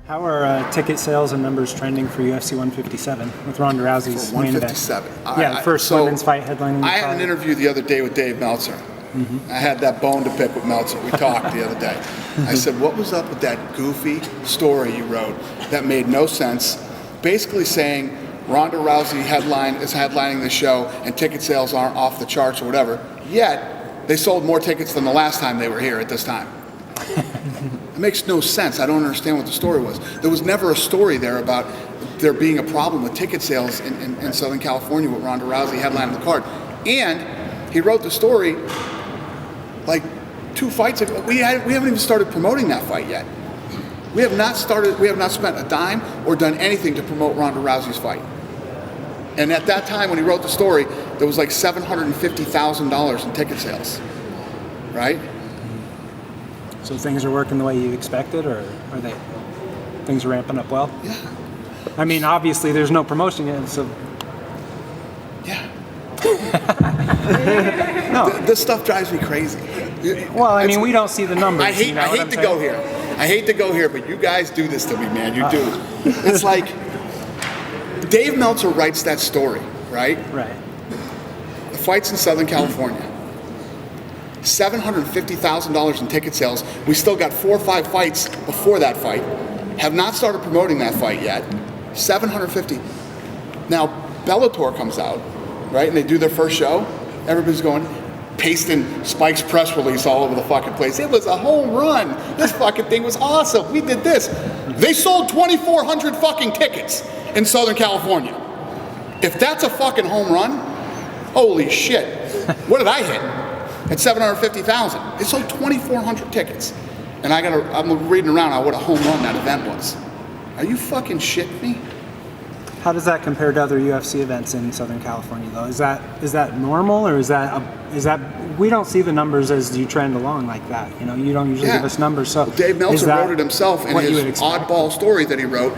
How are ticket sales and numbers trending for UFC 157 with Ronda Rousey's main event? 157. First women's fight headlining. I had an interview the other day with Dave Meltzer. I had that bone to pick with Meltzer. We talked the other day. I said, what was up with that goofy story you wrote that made no sense? Basically saying Ronda Rousey is headlining the show and ticket sales aren't off the charts or whatever. Yet, they sold more tickets than the last time they were here at this time. It makes no sense. I don't understand what the story was. There was never a story there about there being a problem with ticket sales in Southern California with Ronda Rousey headlining the card. And he wrote the story like 2 fights ago. We haven't even started promoting that fight yet. We have not spent a dime or done anything to promote Ronda Rousey's fight. And at that time when he wrote the story, there was like $750,000 in ticket sales, right? So things are working the way you expected, or are things are ramping up well? Yeah. I mean, obviously there's no promotion yet, so. Yeah. No. This stuff drives me crazy. Well, I mean, we don't see the numbers. I hate to go here. I hate to go here, but you guys do this to me, man. You do. It's like Dave Meltzer writes that story, right? Right. The fight's in Southern California. $750,000 in ticket sales. We still got 4 or 5 fights before that fight. Have not started promoting that fight yet. 750. Now, Bellator comes out, right? And they do their first show. Everybody's going, pasting Spike's press release all over the fucking place. It was a home run. This fucking thing was awesome. We did this. They sold 2,400 fucking tickets in Southern California. If that's a fucking home run, holy shit. What did I hit? At 750,000. They sold 2,400 tickets. And I'm reading around on what a home run that event was. Are you fucking shitting me? How does that compare to other UFC events in Southern California, though? Is that normal, or is that we don't see the numbers as you trend along like that? You know, you don't usually give us numbers. So well, Dave Meltzer wrote it himself in his oddball story that he wrote.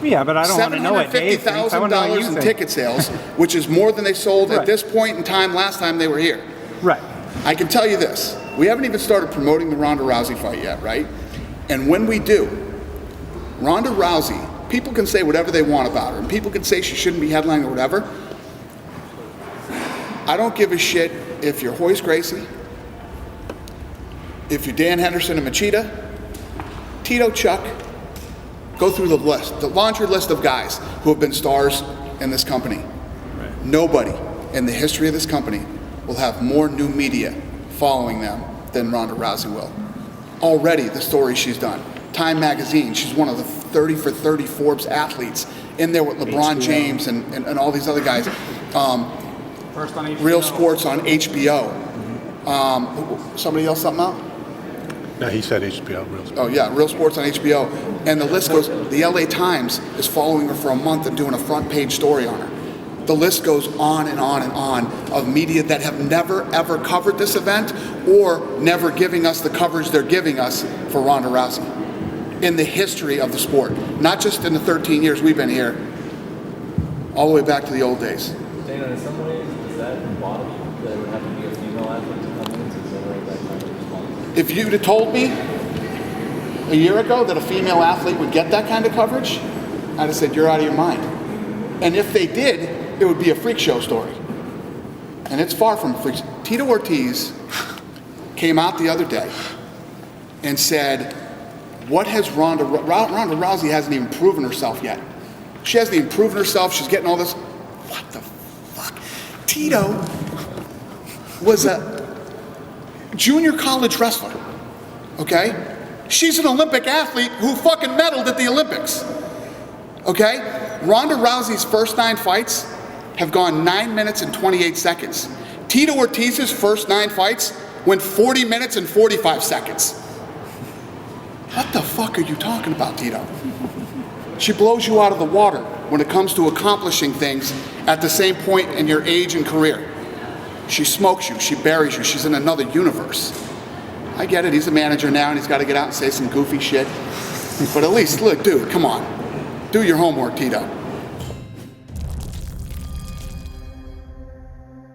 Yeah, but I don't want to know it. $750,000 in ticket sales, which is more than they sold at this point in time last time they were here. Right. I can tell you this. We haven't even started promoting the Ronda Rousey fight yet, right? And when we do, Ronda Rousey, people can say whatever they want about her, and people can say she shouldn't be headlining or whatever. I don't give a shit if you're Royce Gracie, if you're Dan Henderson and Machida, Tito, Chuck, go through the list, the laundry list of guys who have been stars in this company. Right. Nobody in the history of this company will have more new media following them than Ronda Rousey will. Already, the story she's done. Time magazine, she's one of the 30 for 30 Forbes athletes in there with LeBron James and all these other guys. First on HBO. Real Sports on HBO. Somebody else something out? No, he said HBO. Real Sports. Oh yeah, Real Sports on HBO. And the list goes, the LA Times is following her for a month and doing a front page story on her. The list goes on and on and on of media that have never ever covered this event or never giving us the coverage they're giving us for Ronda Rousey in the history of the sport. Not just in the 13 years we've been here, all the way back to the old days. Dana, in some ways, does that bother you that it would have to be a female athlete to come in to generate that kind of response? If you'd have told me a year ago that a female athlete would get that kind of coverage, I'd have said, you're out of your mind. And if they did, it would be a freak show story. And it's far from a freak show. Tito Ortiz came out the other day and said, what has Ronda Rousey hasn't even proven herself yet. She hasn't even proven herself. She's getting all this. What the fuck? Tito was a junior college wrestler, okay? She's an Olympic athlete who fucking medaled at the Olympics, okay? Ronda Rousey's first 9 fights have gone 9 minutes and 28 seconds. Tito Ortiz's first 9 fights went 40 minutes and 45 seconds. What the fuck are you talking about, Tito? She blows you out of the water when it comes to accomplishing things at the same point in your age and career. She smokes you, she buries you, she's in another universe. I get it, he's a manager now and he's got to get out and say some goofy shit. But at least, look, dude, come on. Do your homework, Tito.